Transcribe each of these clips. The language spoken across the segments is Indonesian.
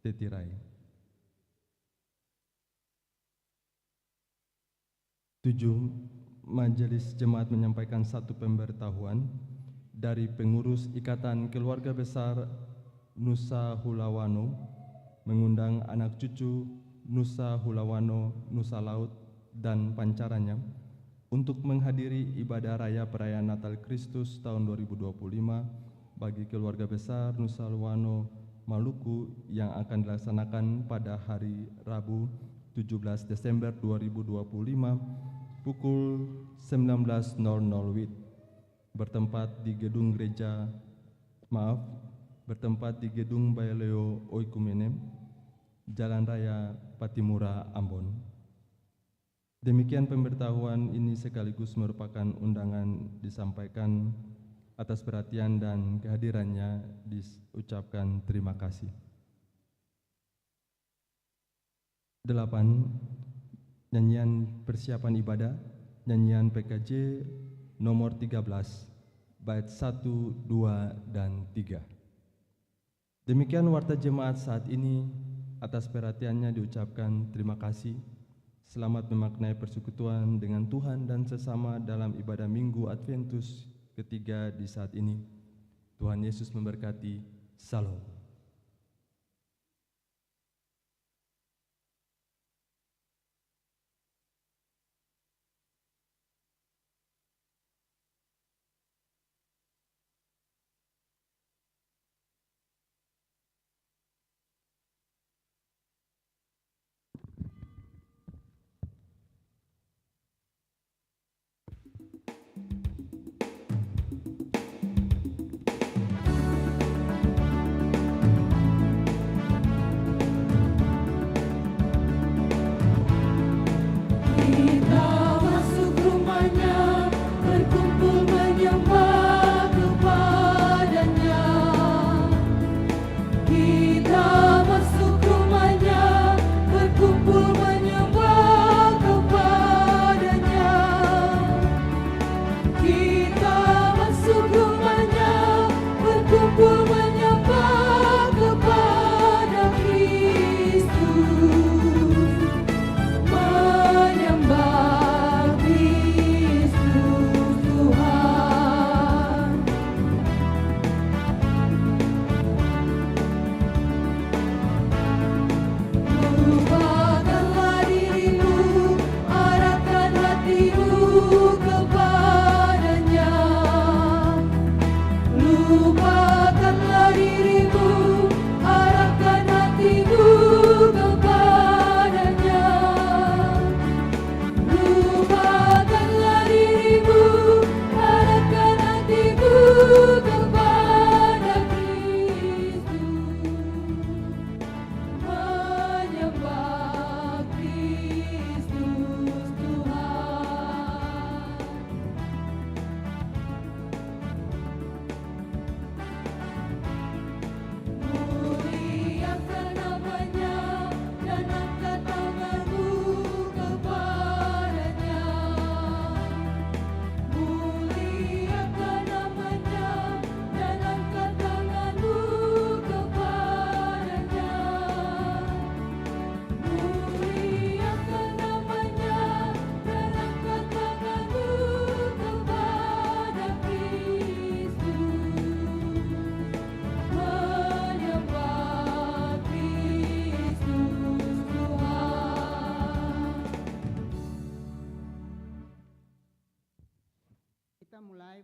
Tetirai. 7. Majelis Jemaat menyampaikan satu pemberitahuan dari pengurus Ikatan Keluarga Besar Nusa Hulawano mengundang anak cucu Nusa Hulawano, Nusa Laut, dan pancarannya untuk menghadiri ibadah raya perayaan Natal Kristus tahun 2025 bagi keluarga besar Nusa Hulawano, Maluku yang akan dilaksanakan pada hari Rabu 17 Desember 2025 pukul 19.00 WIB bertempat di Gedung Baileo Oikumene, Jalan Raya Patimura, Ambon. Demikian pemberitahuan ini sekaligus merupakan undangan disampaikan. Atas perhatian dan kehadirannya diucapkan terima kasih. 8. Nyanyian persiapan ibadah, nyanyian PKJ nomor 13, bait 1, 2, dan 3. Demikian warta jemaat saat ini. Atas perhatiannya diucapkan terima kasih. Selamat memaknai persekutuan dengan Tuhan dan sesama dalam ibadah Minggu Adventus ketiga di saat ini. Tuhan Yesus memberkati. Salam.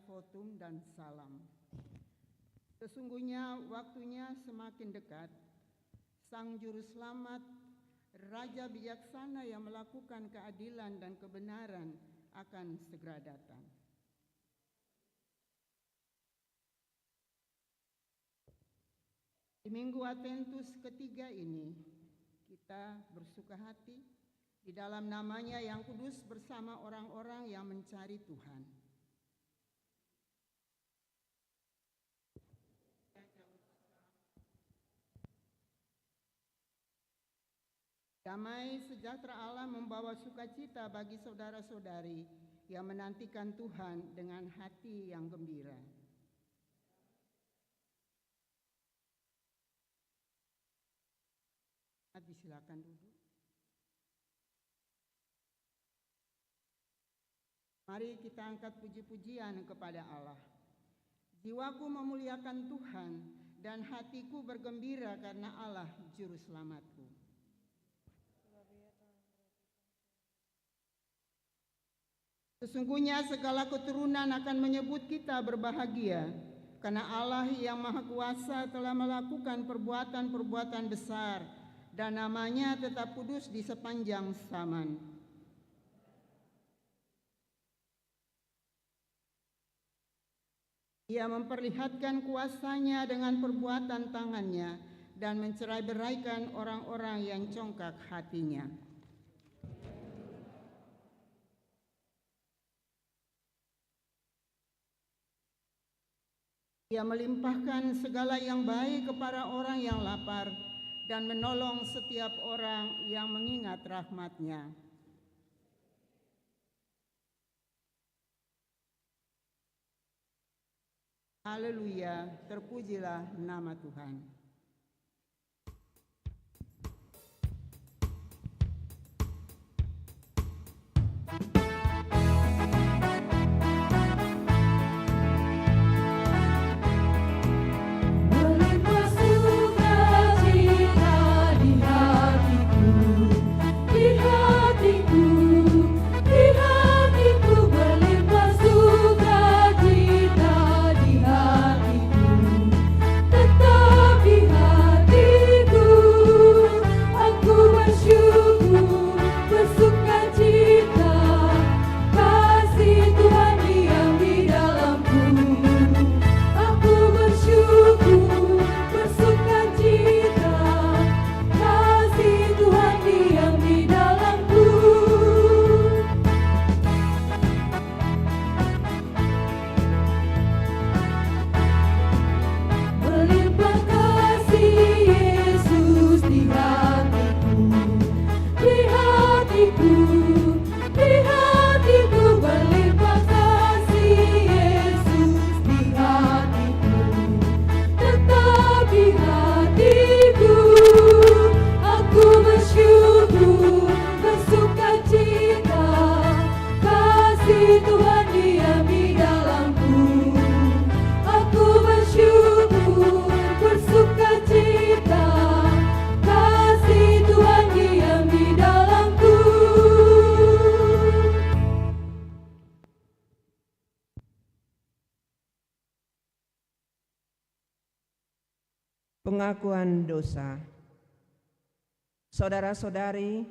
Votum dan salam. Sesungguhnya waktunya semakin dekat, Sang Juru Selamat, Raja Bijaksana yang melakukan keadilan dan kebenaran akan segera datang. Di Minggu Adventus ketiga ini, kita bersuka hati di dalam namanya yang kudus bersama orang-orang yang mencari Tuhan. Damai sejahtera Allah membawa sukacita bagi saudara-saudari yang menantikan Tuhan dengan hati yang gembira. Disilakan duduk. Mari kita angkat puji-pujian kepada Allah. Jiwaku memuliakan Tuhan dan hatiku bergembira karena Allah juru selamatku. Sesungguhnya segala keturunan akan menyebut kita berbahagia, karena Allah yang Maha Kuasa telah melakukan perbuatan-perbuatan besar, dan namanya tetap kudus di sepanjang zaman. Ia memperlihatkan kuasanya dengan perbuatan tangannya dan mencerai-beraikan orang-orang yang congkak hatinya. Ia melimpahkan segala yang baik kepada orang yang lapar dan menolong setiap orang yang mengingat rahmat-Nya. Haleluya, terpujilah nama Tuhan. Pengakuan dosa. Saudara-saudari,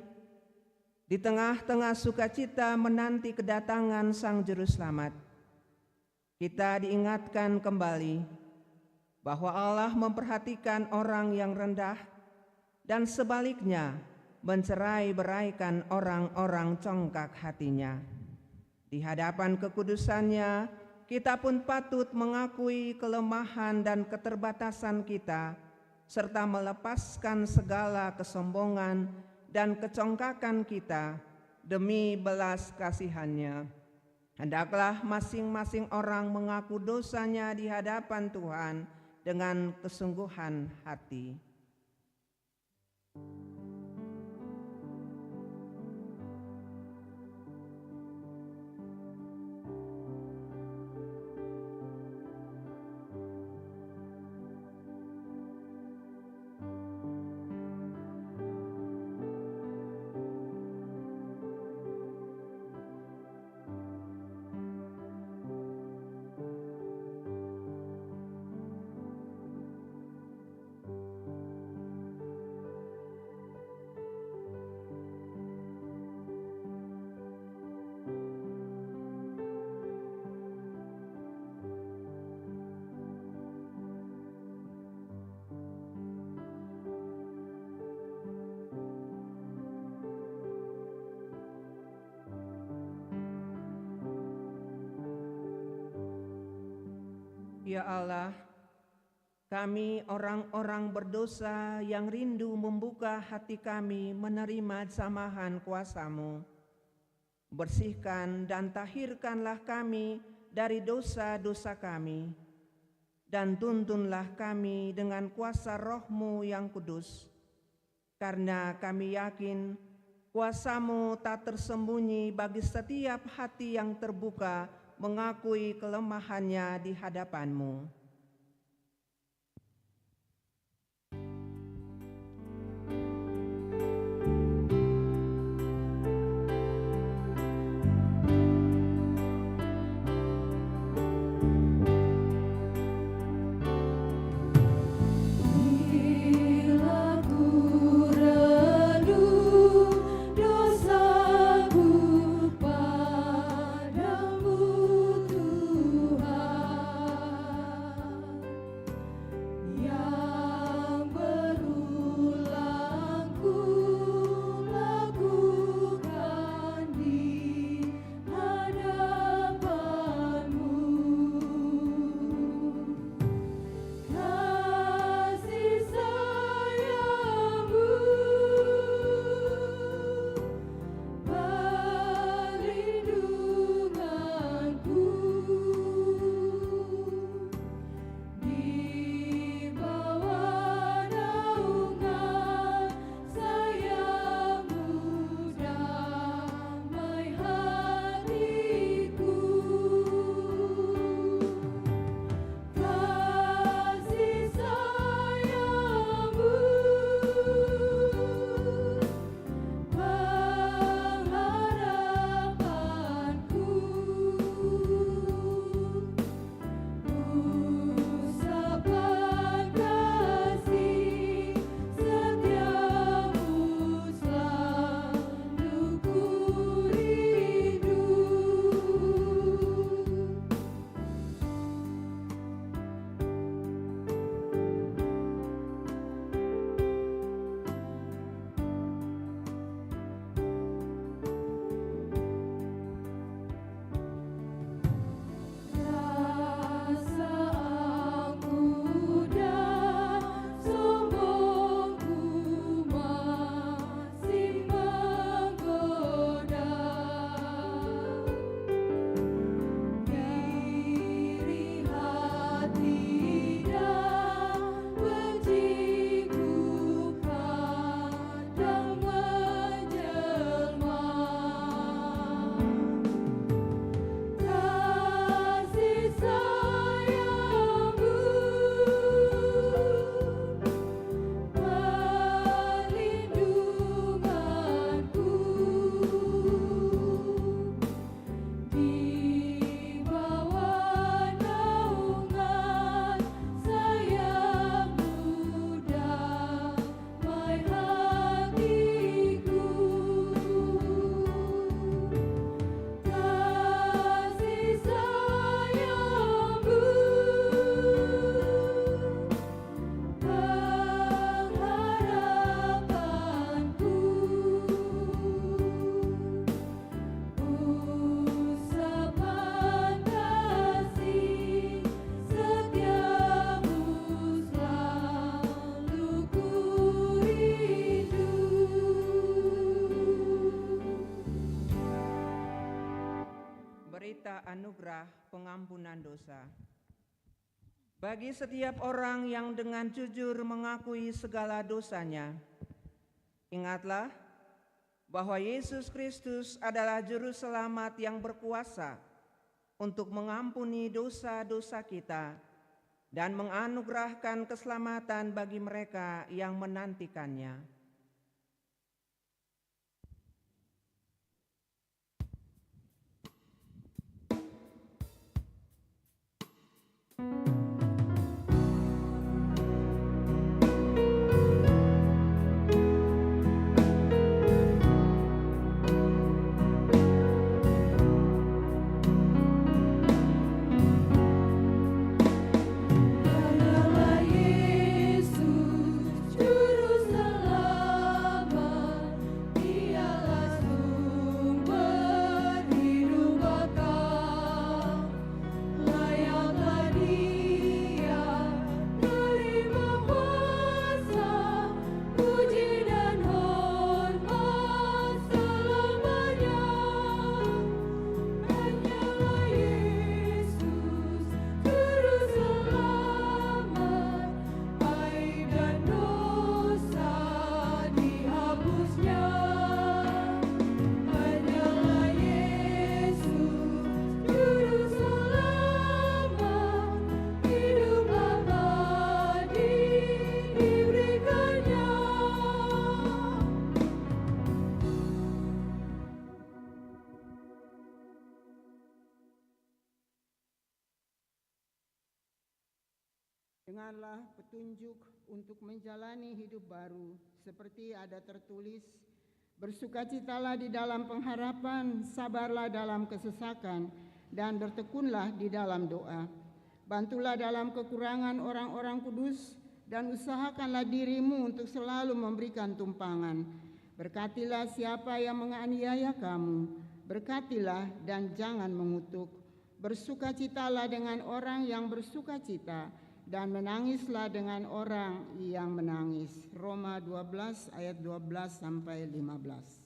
di tengah-tengah sukacita menanti kedatangan Sang Juru Selamat, kita diingatkan kembali bahwa Allah memperhatikan orang yang rendah dan sebaliknya mencerai-beraikan orang-orang congkak hatinya. Di hadapan kekudusannya, kita pun patut mengakui kelemahan dan keterbatasan kita, serta melepaskan segala kesombongan dan kecongkakan kita demi belas kasihan-Nya. Hendaklah masing-masing orang mengaku dosanya di hadapan Tuhan dengan kesungguhan hati. Ya Allah, kami orang-orang berdosa yang rindu membuka hati kami menerima samahan kuasa-Mu. Bersihkan dan tahirkanlah kami dari dosa-dosa kami, dan tuntunlah kami dengan kuasa Roh-Mu yang kudus, karena kami yakin kuasa-Mu tak tersembunyi bagi setiap hati yang terbuka mengakui kelemahannya di hadapan-Mu. Anugerah pengampunan dosa. Bagi setiap orang yang dengan jujur mengakui segala dosanya, ingatlah bahwa Yesus Kristus adalah Juru Selamat yang berkuasa untuk mengampuni dosa-dosa kita dan menganugerahkan keselamatan bagi mereka yang menantikannya. Adalah Yesus Juru Selamat. dengarlah petunjuk untuk menjalani hidup baru, seperti ada tertulis, bersukacitalah di dalam pengharapan, sabarlah dalam kesesakan, dan bertekunlah di dalam doa. Bantulah dalam kekurangan orang-orang kudus, dan usahakanlah dirimu untuk selalu memberikan tumpangan. Berkatilah siapa yang menganiaya kamu, berkatilah dan jangan mengutuk. Bersukacitalah dengan orang yang bersukacita, dan menangislah dengan orang yang menangis. Roma 12 ayat 12 sampai 15.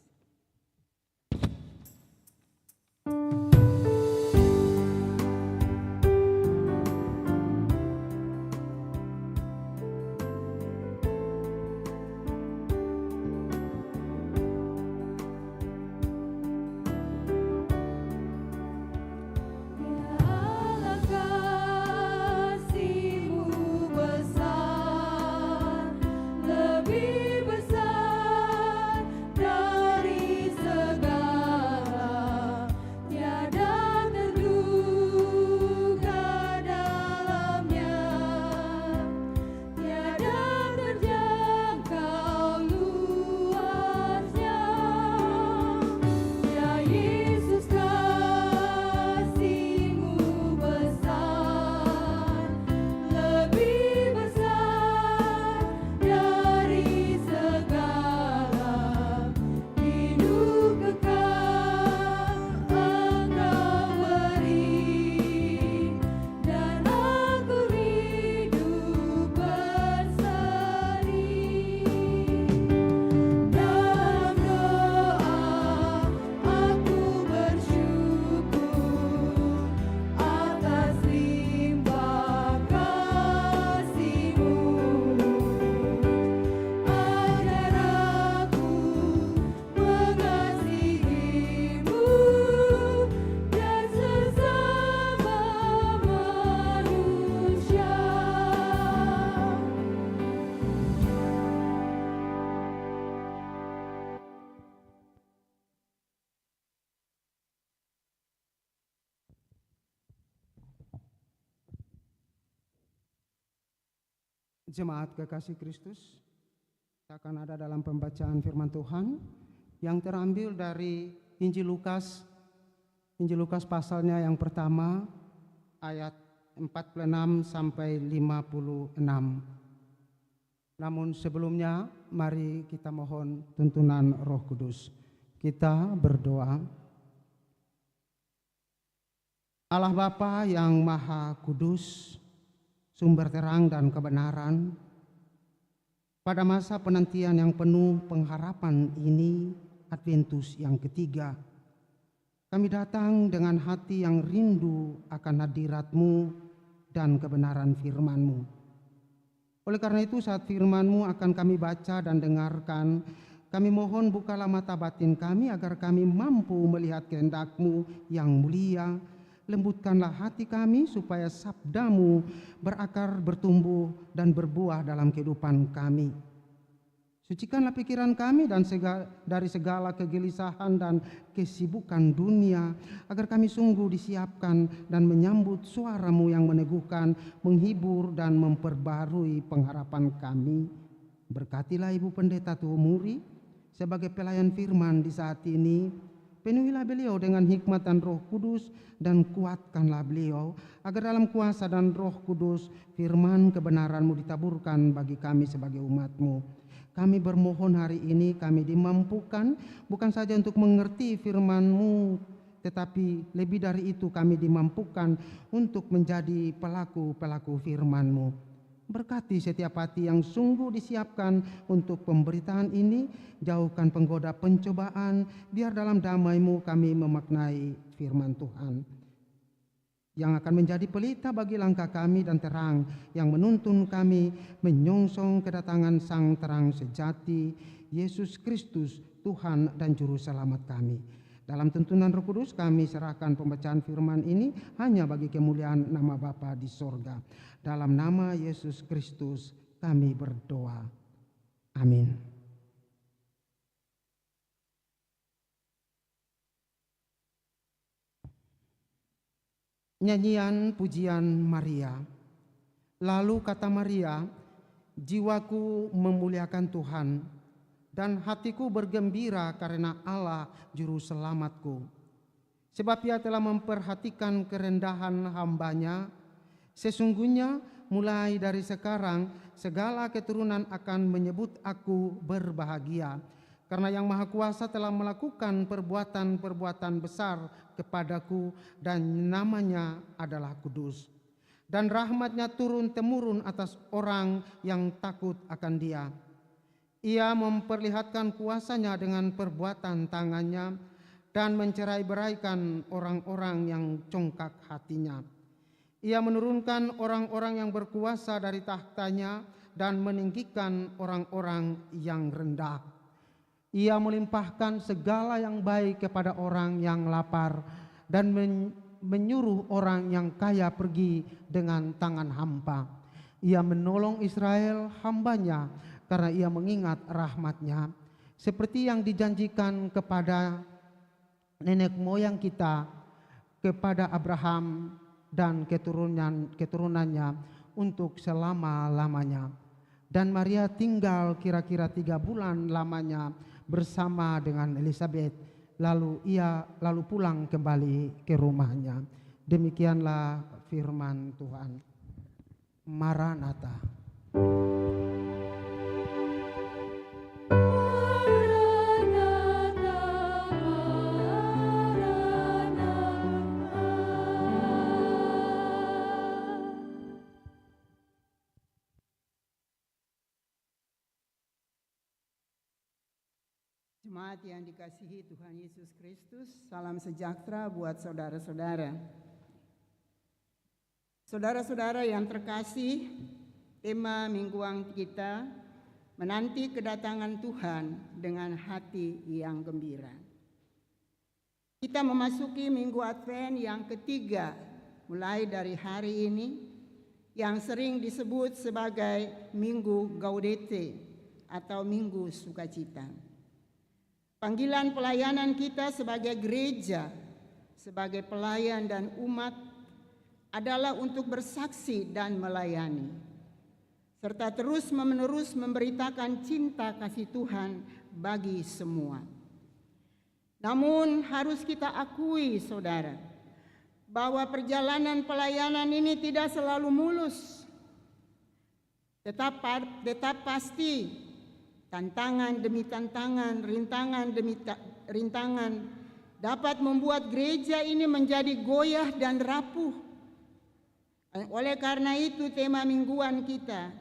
Jemaat kekasih Kristus, kita akan ada dalam pembacaan firman Tuhan yang terambil dari Injil Lukas pasalnya yang pertama ayat 46 sampai 56. Namun sebelumnya mari kita mohon tuntunan Roh Kudus. Kita berdoa. Allah Bapa yang Maha Kudus, sumber terang dan kebenaran, pada masa penantian yang penuh pengharapan ini, Adventus yang ketiga, kami datang dengan hati yang rindu akan hadirat-Mu dan kebenaran firman-Mu. Oleh karena itu, saat firman-Mu akan kami baca dan dengarkan, kami mohon bukalah mata batin kami agar kami mampu melihat kehendak-Mu yang mulia. Lembutkanlah hati kami supaya sabda-Mu berakar, bertumbuh, dan berbuah dalam kehidupan kami. Sucikanlah pikiran kami dan dari segala kegelisahan dan kesibukan dunia, agar kami sungguh disiapkan dan menyambut suara-Mu yang meneguhkan, menghibur, dan memperbarui pengharapan kami. Berkatilah Ibu Pendeta Tuhumuri sebagai pelayan firman di saat ini. Penuhilah beliau dengan hikmat dan Roh Kudus, dan kuatkanlah beliau agar dalam kuasa dan Roh Kudus firman kebenaran-Mu ditaburkan bagi kami sebagai umat-Mu. Kami bermohon hari ini kami dimampukan bukan saja untuk mengerti firman-Mu, tetapi lebih dari itu kami dimampukan untuk menjadi pelaku-pelaku firman-Mu. Berkati setiap hati yang sungguh disiapkan untuk pemberitaan ini, jauhkan penggoda pencobaan, biar dalam damai-Mu kami memaknai firman Tuhan yang akan menjadi pelita bagi langkah kami dan terang yang menuntun kami menyongsong kedatangan Sang Terang sejati, Yesus Kristus, Tuhan dan Juru Selamat kami. Dalam tuntunan Roh Kudus kami serahkan pembacaan firman ini hanya bagi kemuliaan nama Bapa di sorga. Dalam nama Yesus Kristus kami berdoa. Amin. Nyanyian Pujian Maria. Lalu kata Maria, jiwaku memuliakan Tuhan, dan hatiku bergembira karena Allah juru selamatku. Sebab Ia telah memperhatikan kerendahan hamba-Nya. Sesungguhnya mulai dari sekarang segala keturunan akan menyebut aku berbahagia, karena Yang Maha Kuasa telah melakukan perbuatan-perbuatan besar kepadaku, dan namanya adalah kudus. Dan rahmat-Nya turun-temurun atas orang yang takut akan Dia. Ia memperlihatkan kuasa-Nya dengan perbuatan tangan-Nya, dan mencerai-beraikan orang-orang yang congkak hatinya. Ia menurunkan orang-orang yang berkuasa dari takhta-Nya dan meninggikan orang-orang yang rendah. Ia melimpahkan segala yang baik kepada orang yang lapar, dan menyuruh orang yang kaya pergi dengan tangan hampa. Ia menolong Israel hamba-Nya, karena Ia mengingat rahmat-Nya, seperti yang dijanjikan kepada nenek moyang kita, kepada Abraham dan keturunannya untuk selama-lamanya. Dan Maria tinggal kira-kira 3 bulan lamanya bersama dengan Elizabeth, lalu ia pulang kembali ke rumahnya. Demikianlah firman Tuhan. Maranatha. Jemaat yang dikasihi Tuhan Yesus Kristus, salam sejahtera buat saudara-saudara. Saudara-saudara yang terkasih, tema mingguan kita menanti kedatangan Tuhan dengan hati yang gembira. Kita memasuki minggu Advent yang ketiga mulai dari hari ini, yang sering disebut sebagai Minggu Gaudete atau Minggu Sukacita. Panggilan pelayanan kita sebagai gereja, sebagai pelayan dan umat adalah untuk bersaksi dan melayani, serta terus-menerus memberitakan cinta kasih Tuhan bagi semua. Namun harus kita akui, saudara, bahwa perjalanan pelayanan ini tidak selalu mulus. Tetap pasti tantangan demi tantangan, rintangan demi rintangan dapat membuat gereja ini menjadi goyah dan rapuh. Oleh karena itu tema mingguan kita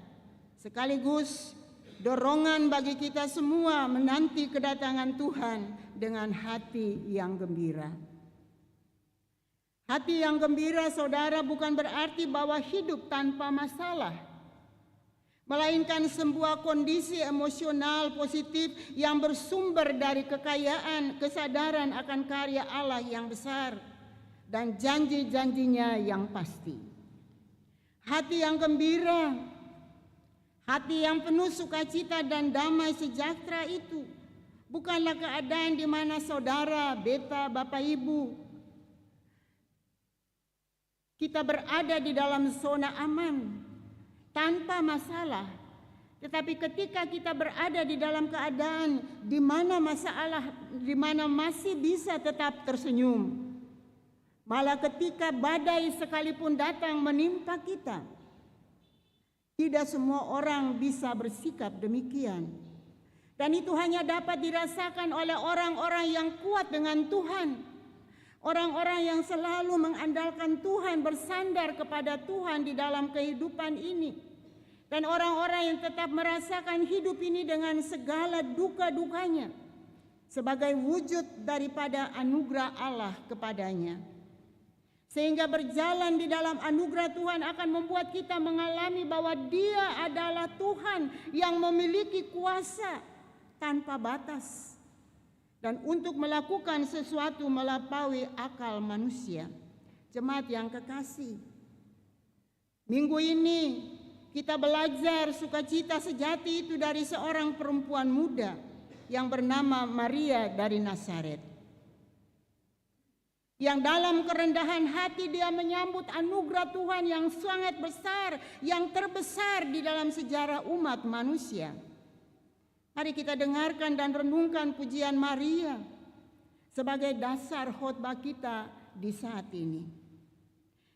sekaligus dorongan bagi kita semua menanti kedatangan Tuhan dengan hati yang gembira. Hati yang gembira, saudara, bukan berarti bahwa hidup tanpa masalah, melainkan sebuah kondisi emosional positif yang bersumber dari kekayaan, kesadaran akan karya Allah yang besar dan janji-janjinya yang pasti. Hati yang gembira, hati yang penuh sukacita dan damai sejahtera itu bukanlah keadaan di mana saudara, beta, bapak, ibu, kita berada di dalam zona aman tanpa masalah, tetapi ketika kita berada di dalam keadaan di mana masalah, di mana masih bisa tetap tersenyum, malah ketika badai sekalipun datang menimpa kita, tidak semua orang bisa bersikap demikian, dan itu hanya dapat dirasakan oleh orang-orang yang kuat dengan Tuhan, orang-orang yang selalu mengandalkan Tuhan, bersandar kepada Tuhan di dalam kehidupan ini, dan orang-orang yang tetap merasakan hidup ini dengan segala duka-dukanya sebagai wujud daripada anugerah Allah kepadanya. Sehingga berjalan di dalam anugerah Tuhan akan membuat kita mengalami bahwa Dia adalah Tuhan yang memiliki kuasa tanpa batas, dan untuk melakukan sesuatu melampaui akal manusia. Jemaat yang kekasih, minggu ini kita belajar sukacita sejati itu dari seorang perempuan muda yang bernama Maria dari Nazaret. yang dalam kerendahan hati dia menyambut anugerah Tuhan yang sangat besar, yang terbesar di dalam sejarah umat manusia. Mari kita dengarkan dan renungkan pujian Maria sebagai dasar khotbah kita di saat ini.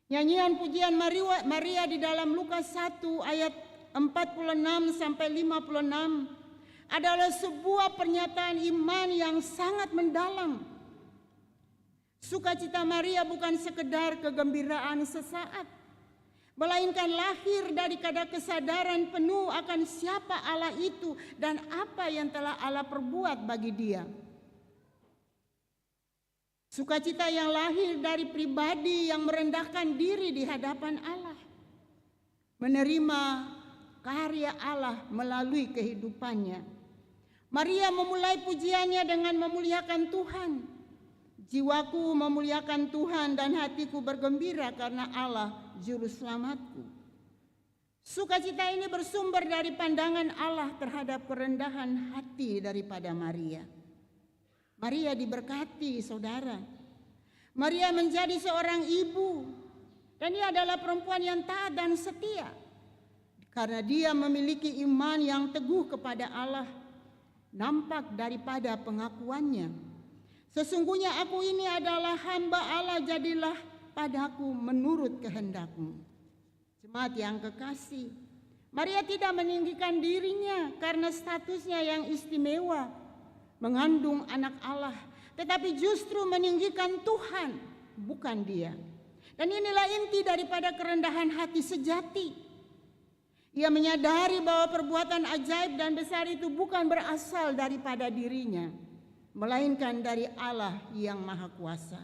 Nyanyian pujian Maria di dalam Lukas 1 ayat 46 sampai 56 adalah sebuah pernyataan iman yang sangat mendalam. Sukacita Maria bukan sekedar kegembiraan sesaat, melainkan lahir dari kesadaran penuh akan siapa Allah itu dan apa yang telah Allah perbuat bagi dia. Sukacita yang lahir dari pribadi yang merendahkan diri di hadapan Allah, menerima karya Allah melalui kehidupannya. Maria memulai pujiannya dengan memuliakan Tuhan. Jiwaku memuliakan Tuhan dan hatiku bergembira karena Allah juru selamatku. Sukacita ini bersumber dari pandangan Allah terhadap kerendahan hati daripada Maria. Maria diberkati, saudara. Maria menjadi seorang ibu dan dia adalah perempuan yang taat dan setia. Karena dia memiliki iman yang teguh kepada Allah, nampak daripada pengakuannya. Sesungguhnya aku ini adalah hamba Allah, jadilah padaku menurut kehendak-Mu. Jemaat yang kekasih, Maria tidak meninggikan dirinya karena statusnya yang istimewa, mengandung anak Allah, tetapi justru meninggikan Tuhan, bukan dia. Dan inilah inti daripada kerendahan hati sejati. Ia menyadari bahwa perbuatan ajaib dan besar itu bukan berasal daripada dirinya, melainkan dari Allah yang Maha Kuasa.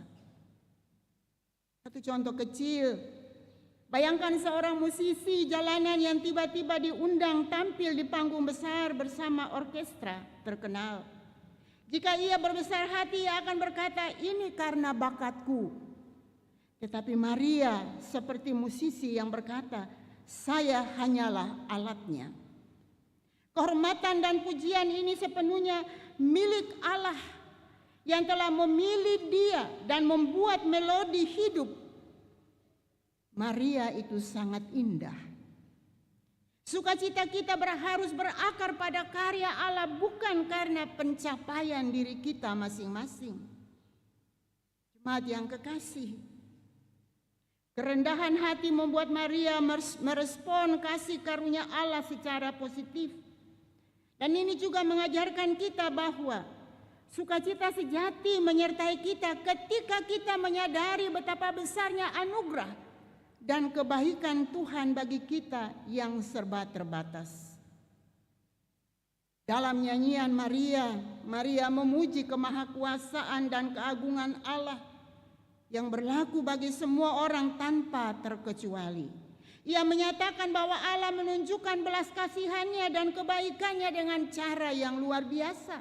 Satu contoh kecil, bayangkan seorang musisi jalanan yang tiba-tiba diundang tampil di panggung besar bersama orkestra terkenal. Jika ia berbesar hati, ia akan berkata, ini karena bakatku. Tetapi Maria seperti musisi yang berkata, saya hanyalah alatnya. Kehormatan dan pujian ini sepenuhnya milik Allah yang telah memilih dia dan membuat melodi hidup. Maria itu sangat indah. Sukacita kita harus berakar pada karya Allah, bukan karena pencapaian diri kita masing-masing. Jemaat yang kekasih, kerendahan hati membuat Maria merespon kasih karunia Allah secara positif. Dan ini juga mengajarkan kita bahwa sukacita sejati menyertai kita ketika kita menyadari betapa besarnya anugerah dan kebaikan Tuhan bagi kita yang serba terbatas. Dalam nyanyian Maria memuji kemahakuasaan dan keagungan Allah yang berlaku bagi semua orang tanpa terkecuali. Ia menyatakan bahwa Allah menunjukkan belas kasihannya dan kebaikannya dengan cara yang luar biasa.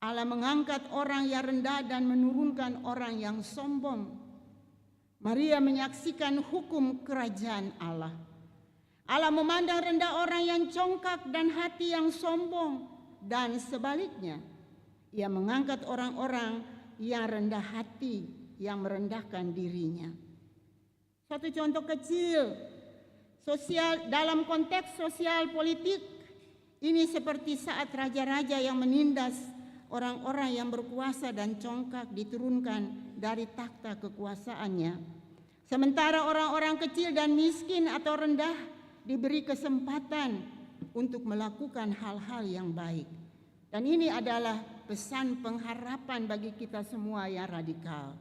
Allah mengangkat orang yang rendah dan menurunkan orang yang sombong. Maria menyaksikan hukum kerajaan Allah. Allah memandang rendah orang yang congkak dan hati yang sombong, dan sebaliknya, Ia mengangkat orang-orang yang rendah hati, yang merendahkan dirinya. Satu contoh kecil, dalam konteks sosial politik, ini seperti saat raja-raja yang menindas orang-orang yang berkuasa dan congkak diturunkan dari takhta kekuasaannya. Sementara orang-orang kecil dan miskin atau rendah diberi kesempatan untuk melakukan hal-hal yang baik. Dan ini adalah pesan pengharapan bagi kita semua yang radikal.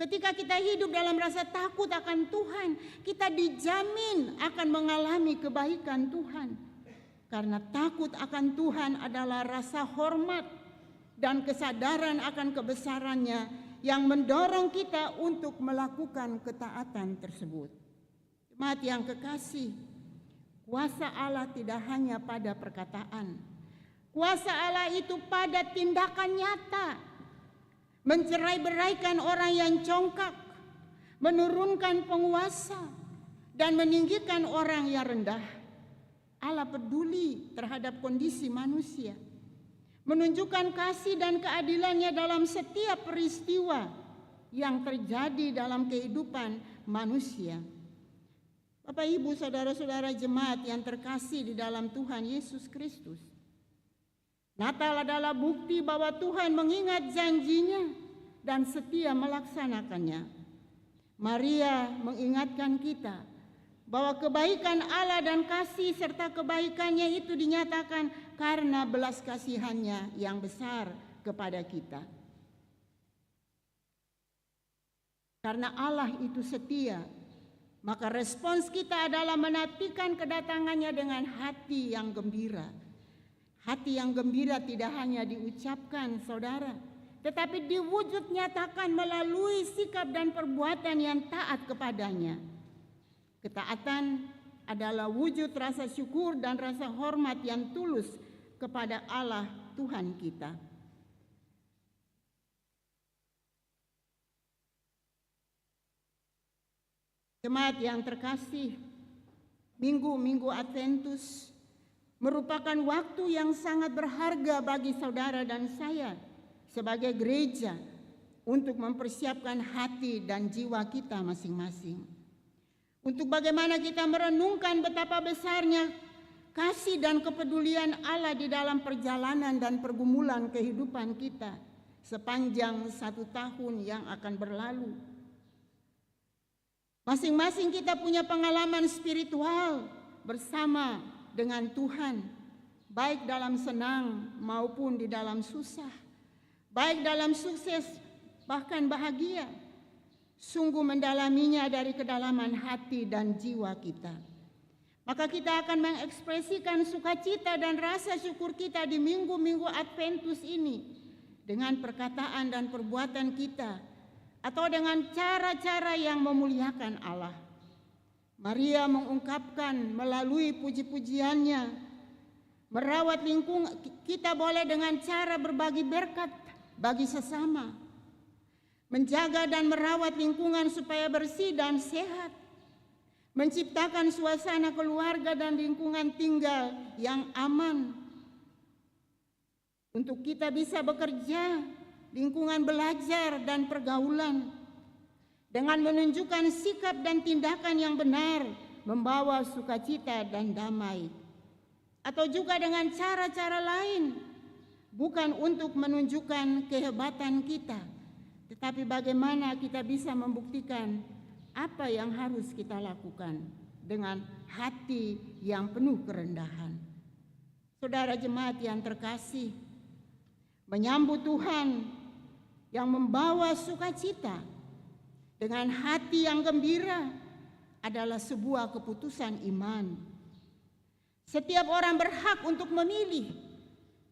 Ketika kita hidup dalam rasa takut akan Tuhan, kita dijamin akan mengalami kebaikan Tuhan. Karena takut akan Tuhan adalah rasa hormat dan kesadaran akan kebesarannya yang mendorong kita untuk melakukan ketaatan tersebut. Jemaat yang kekasih, kuasa Allah tidak hanya pada perkataan. Kuasa Allah itu pada tindakan nyata. Mencerai-beraikan orang yang congkak, menurunkan penguasa, dan meninggikan orang yang rendah. Allah peduli terhadap kondisi manusia, menunjukkan kasih dan keadilannya dalam setiap peristiwa yang terjadi dalam kehidupan manusia. Bapak, Ibu, saudara-saudara jemaat yang terkasih di dalam Tuhan Yesus Kristus, Natal adalah bukti bahwa Tuhan mengingat janjinya dan setia melaksanakannya. Maria mengingatkan kita bahwa kebaikan Allah dan kasih serta kebaikannya itu dinyatakan karena belas kasihannya yang besar kepada kita. Karena Allah itu setia, maka respons kita adalah menantikan kedatangannya dengan hati yang gembira. Hati yang gembira tidak hanya diucapkan, saudara, tetapi diwujud nyatakan melalui sikap dan perbuatan yang taat kepadanya. Ketaatan adalah wujud rasa syukur dan rasa hormat yang tulus kepada Allah Tuhan kita. Jemaat yang terkasih, Minggu Adventus merupakan waktu yang sangat berharga bagi saudara dan saya sebagai gereja untuk mempersiapkan hati dan jiwa kita masing-masing. Untuk bagaimana kita merenungkan betapa besarnya kasih dan kepedulian Allah di dalam perjalanan dan pergumulan kehidupan kita sepanjang 1 tahun yang akan berlalu. Masing-masing kita punya pengalaman spiritual bersama dengan Tuhan, baik dalam senang maupun di dalam susah, baik dalam sukses bahkan bahagia. Sungguh mendalaminya dari kedalaman hati dan jiwa kita. Maka kita akan mengekspresikan sukacita dan rasa syukur kita di minggu-minggu Adventus ini dengan perkataan dan perbuatan kita, atau dengan cara-cara yang memuliakan Allah. Maria mengungkapkan melalui puji-pujiannya, merawat lingkungan kita boleh dengan cara berbagi berkat bagi sesama, menjaga dan merawat lingkungan supaya bersih dan sehat, menciptakan suasana keluarga dan lingkungan tinggal yang aman, untuk kita bisa bekerja, lingkungan belajar dan pergaulan, dengan menunjukkan sikap dan tindakan yang benar, membawa sukacita dan damai. Atau juga dengan cara-cara lain, bukan untuk menunjukkan kehebatan kita, tetapi bagaimana kita bisa membuktikan apa yang harus kita lakukan dengan hati yang penuh kerendahan. Saudara jemaat yang terkasih, menyambut Tuhan yang membawa sukacita dengan hati yang gembira adalah sebuah keputusan iman. Setiap orang berhak untuk memilih,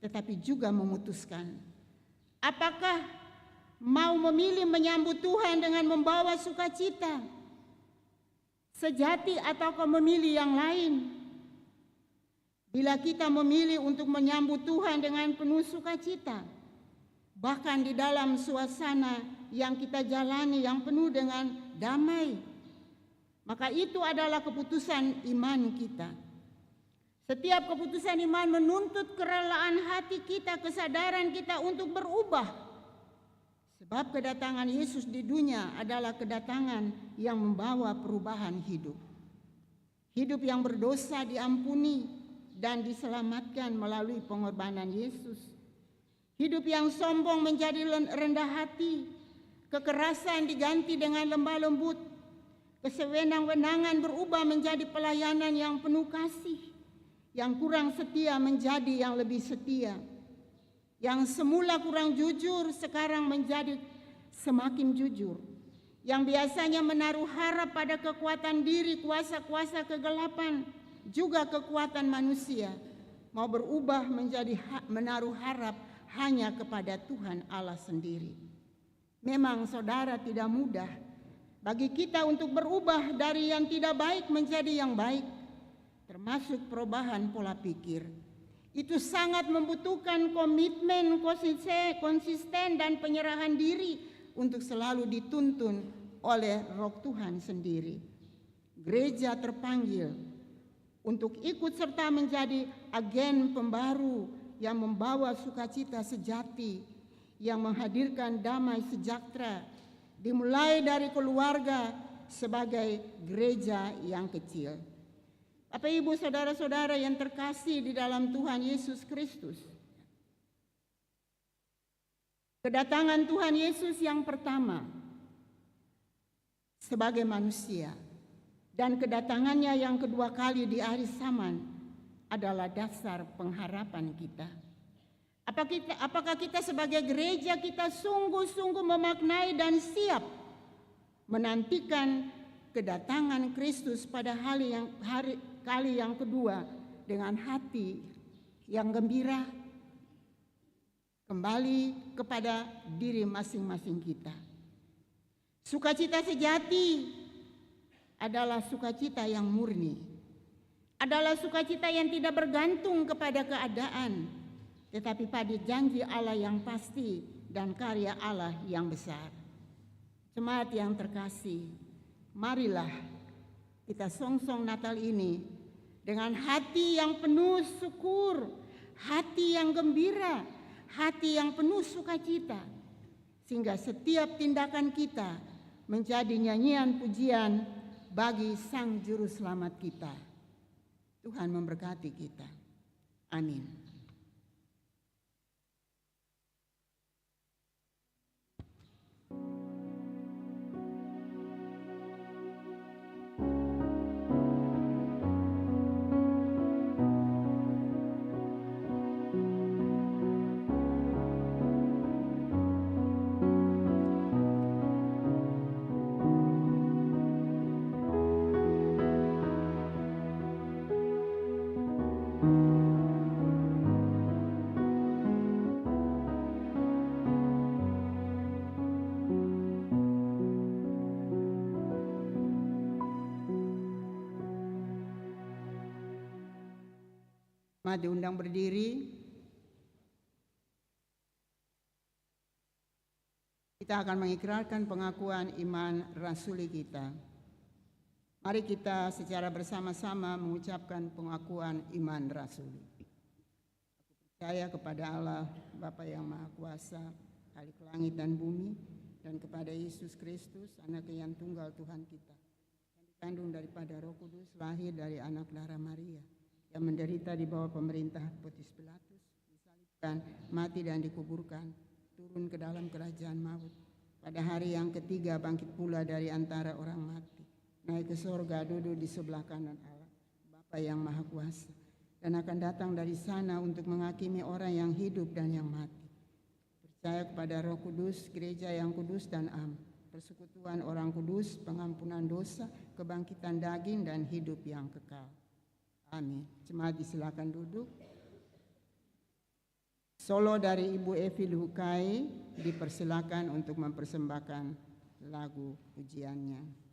tetapi juga memutuskan. Apakah mau memilih menyambut Tuhan dengan membawa sukacita sejati ataukah memilih yang lain? Bila kita memilih untuk menyambut Tuhan dengan penuh sukacita, bahkan di dalam suasana yang kita jalani yang penuh dengan damai, maka itu adalah keputusan iman kita. Setiap keputusan iman menuntut kerelaan hati kita, kesadaran kita untuk berubah. Sebab kedatangan Yesus di dunia adalah kedatangan yang membawa perubahan hidup. Hidup yang berdosa diampuni dan diselamatkan melalui pengorbanan Yesus. Hidup yang sombong menjadi rendah hati, kekerasan diganti dengan lemah lembut, kesewenang-wenangan berubah menjadi pelayanan yang penuh kasih, yang kurang setia menjadi yang lebih setia, yang semula kurang jujur sekarang menjadi semakin jujur, yang biasanya menaruh harap pada kekuatan diri, kuasa-kuasa kegelapan, juga kekuatan manusia, mau berubah menjadi menaruh harap hanya kepada Tuhan Allah sendiri. Memang saudara, tidak mudah bagi kita untuk berubah dari yang tidak baik menjadi yang baik, termasuk perubahan pola pikir. Itu sangat membutuhkan komitmen konsisten dan penyerahan diri untuk selalu dituntun oleh Roh Tuhan sendiri. Gereja terpanggil untuk ikut serta menjadi agen pembaru yang membawa sukacita sejati, yang menghadirkan damai sejahtera dimulai dari keluarga sebagai gereja yang kecil. Bapak, Ibu, saudara-saudara yang terkasih di dalam Tuhan Yesus Kristus, kedatangan Tuhan Yesus yang pertama sebagai manusia dan kedatangannya yang kedua kali di akhir zaman adalah dasar pengharapan kita. Apakah kita sebagai gereja kita sungguh-sungguh memaknai dan siap menantikan kedatangan Kristus pada kali yang kedua dengan hati yang gembira, kembali kepada diri masing-masing kita. Sukacita sejati adalah sukacita yang murni, adalah sukacita yang tidak bergantung kepada keadaan, tetapi pada janji Allah yang pasti dan karya Allah yang besar. Jemaat yang terkasih, marilah kita songsong Natal ini dengan hati yang penuh syukur, hati yang gembira, hati yang penuh sukacita, sehingga setiap tindakan kita menjadi nyanyian pujian bagi Sang Juru Selamat kita. Tuhan memberkati kita. Amin. Mari diundang berdiri. Kita akan mengikrarkan pengakuan iman rasuli kita. Mari kita secara bersama-sama mengucapkan pengakuan iman rasuli. Aku percaya kepada Allah, Bapa yang Maha Kuasa, Khalik langit dan bumi, dan kepada Yesus Kristus, Anak yang tunggal Tuhan kita, yang dikandung daripada Roh Kudus, lahir dari anak darah Maria, yang menderita di bawah pemerintah Pontius Pilatus, disalibkan, mati dan dikuburkan, turun ke dalam kerajaan maut. Pada hari yang ketiga bangkit pula dari antara orang mati, naik ke sorga, duduk di sebelah kanan Allah, Bapa yang Maha Kuasa, dan akan datang dari sana untuk menghakimi orang yang hidup dan yang mati. Percaya kepada Roh Kudus, gereja yang kudus dan am, persekutuan orang kudus, pengampunan dosa, kebangkitan daging dan hidup yang kekal. Amin. Jemaat disilakan duduk. Solo dari Ibu Evi Luhukai dipersilakan untuk mempersembahkan lagu pujiannya.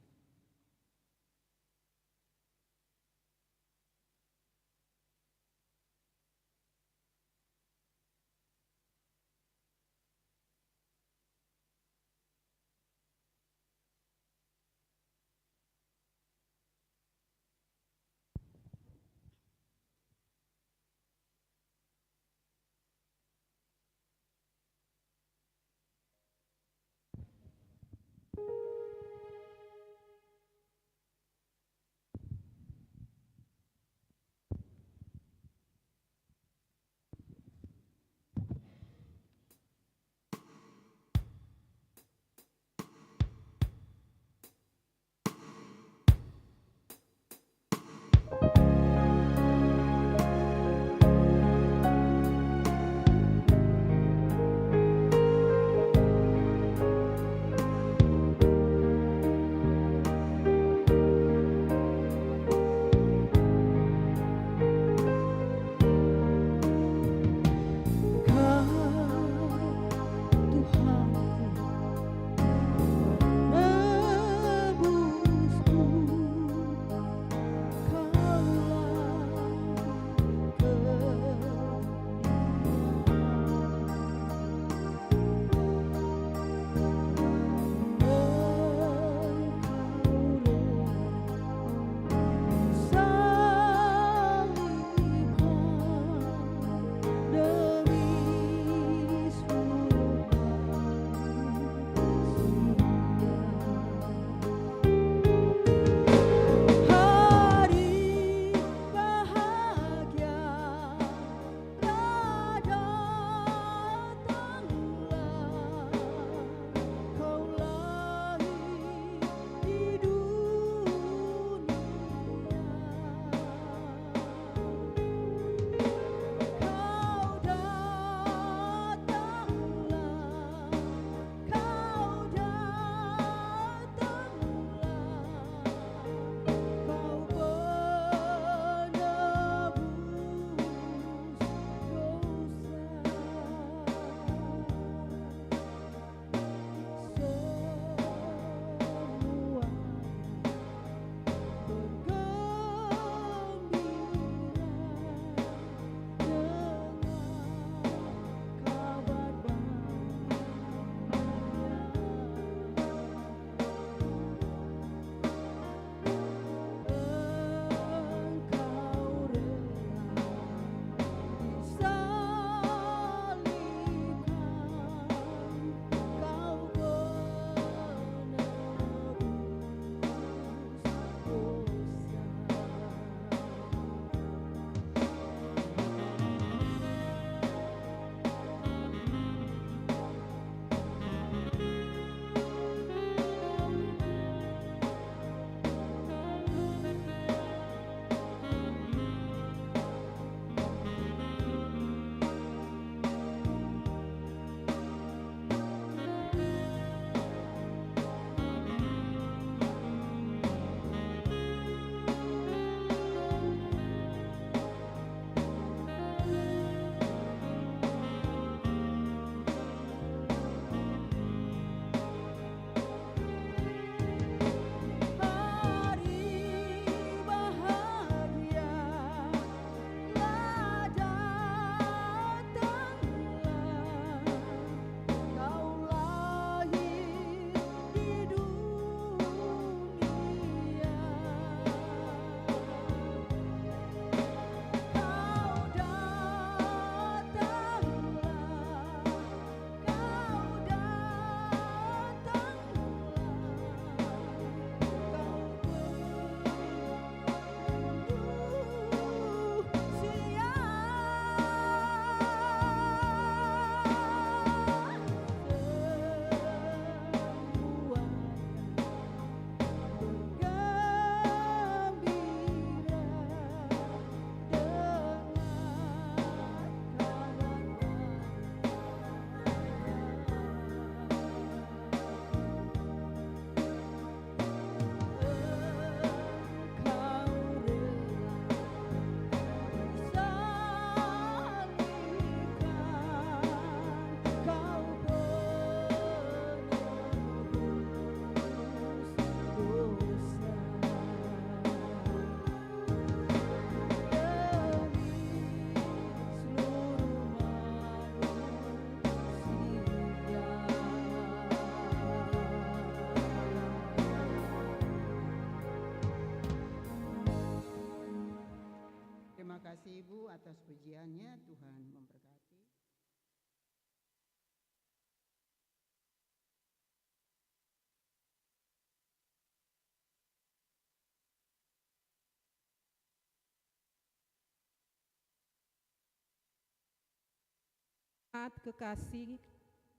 Kekasih,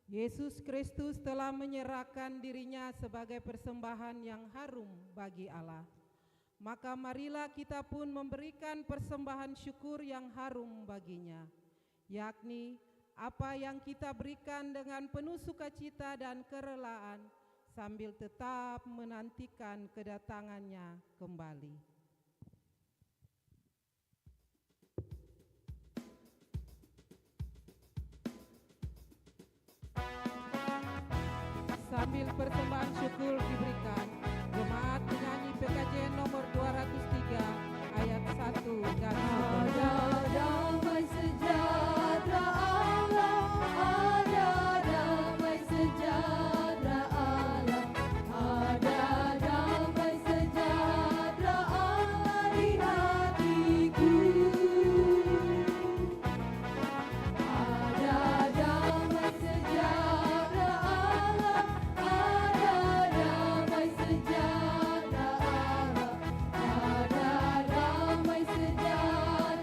Yesus Kristus telah menyerahkan dirinya sebagai persembahan yang harum bagi Allah. Maka marilah kita pun memberikan persembahan syukur yang harum baginya, yakni apa yang kita berikan dengan penuh sukacita dan kerelaan sambil tetap menantikan kedatangannya kembali. Sambil persembahan syukur diberikan, jemaat penyanyi PKJ nomor 203 ayat 1 dan Ada damai sejahtera Allah, ada damai sejahtera Allah, ada damai sejahtera Allah di hatiku. Ada damai sejahtera Allah, ada damai sejahtera Allah, ada damai sejahtera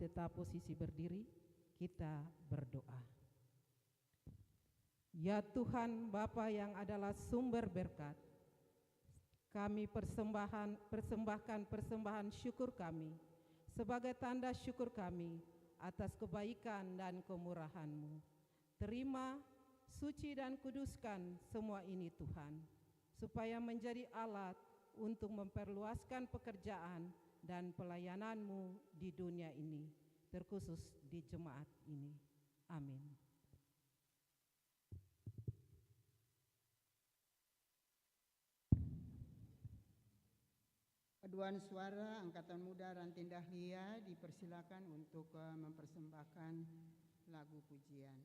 tetap posisi berdiri, kita berdoa. Ya Tuhan Bapa yang adalah sumber berkat, kami persembahkan persembahan syukur kami sebagai tanda syukur kami atas kebaikan dan kemurahan-Mu. Terima, suci dan kuduskan semua ini Tuhan, supaya menjadi alat untuk memperluaskan pekerjaan dan pelayanan-Mu di dunia ini, terkhusus di jemaat ini. Amin. Paduan suara Angkatan Muda Rantin Dahlia dipersilakan untuk mempersembahkan lagu pujian.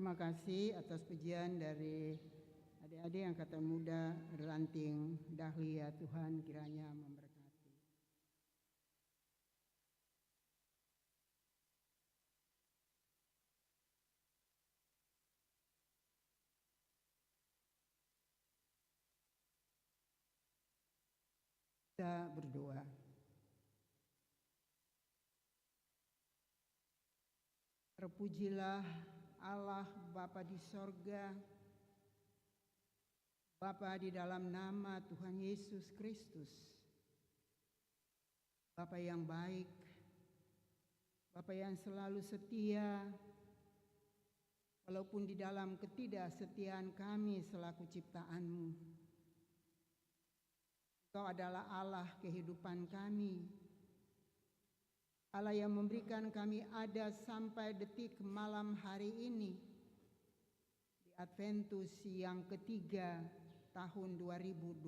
Terima kasih atas pujian dari adik-adik angkatan muda Ranting Dahlia. Tuhan kiranya memberkati. Kita berdoa. Terpujilah Allah Bapa di sorga, Bapa di dalam nama Tuhan Yesus Kristus, Bapa yang baik, Bapa yang selalu setia, walaupun di dalam ketidaksetiaan kami selaku ciptaan-Mu. Engkau adalah Allah kehidupan kami, Allah yang memberikan kami ada sampai detik malam hari ini di Adventus yang ketiga tahun 2025.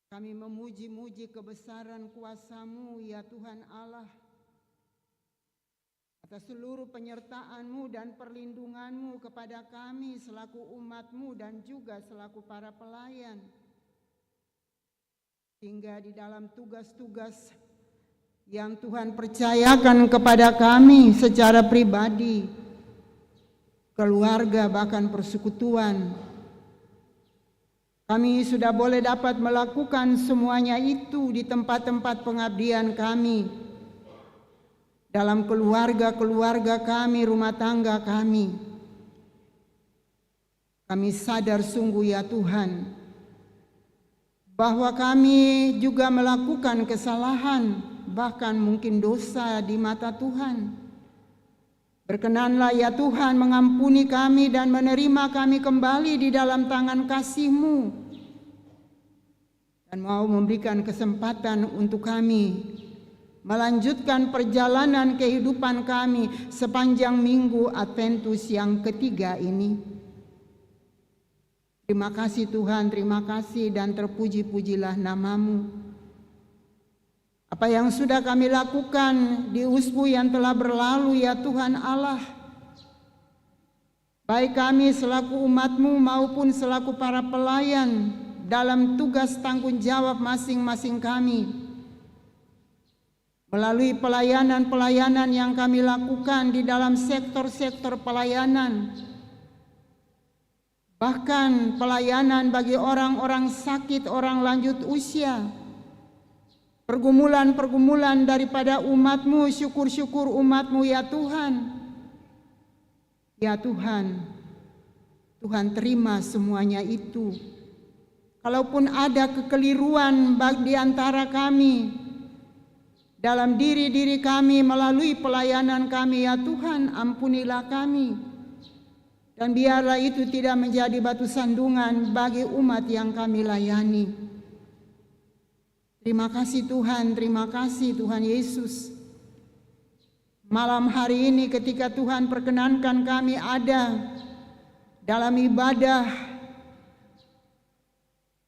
Kami memuji-muji kebesaran kuasa-Mu ya Tuhan Allah, atas seluruh penyertaan-Mu dan perlindungan-Mu kepada kami selaku umat-Mu dan juga selaku para pelayan. Hingga di dalam tugas-tugas yang Tuhan percayakan kepada kami secara pribadi, keluarga, bahkan persekutuan, kami sudah boleh dapat melakukan semuanya itu di tempat-tempat pengabdian kami, dalam keluarga-keluarga kami, rumah tangga kami. Kami sadar sungguh ya Tuhan, bahwa kami juga melakukan kesalahan, bahkan mungkin dosa di mata Tuhan. Berkenanlah ya Tuhan mengampuni kami dan menerima kami kembali di dalam tangan kasih-Mu, dan mau memberikan kesempatan untuk kami melanjutkan perjalanan kehidupan kami sepanjang minggu Adventus yang ketiga ini. Terima kasih Tuhan, terima kasih dan terpuji-pujilah nama-Mu. Apa yang sudah kami lakukan di usbu yang telah berlalu ya Tuhan Allah, baik kami selaku umat-Mu maupun selaku para pelayan dalam tugas tanggung jawab masing-masing kami, melalui pelayanan-pelayanan yang kami lakukan di dalam sektor-sektor pelayanan, bahkan pelayanan bagi orang-orang sakit, orang lanjut usia, pergumulan-pergumulan daripada umat-Mu, syukur-syukur umat-Mu ya Tuhan. Ya Tuhan, Tuhan terima semuanya itu. Kalaupun ada kekeliruan di antara kami, dalam diri-diri kami melalui pelayanan kami ya Tuhan, ampunilah kami. Dan biarlah itu tidak menjadi batu sandungan bagi umat yang kami layani. Terima kasih Tuhan, terima kasih Tuhan Yesus. Malam hari ini ketika Tuhan perkenankan kami ada dalam ibadah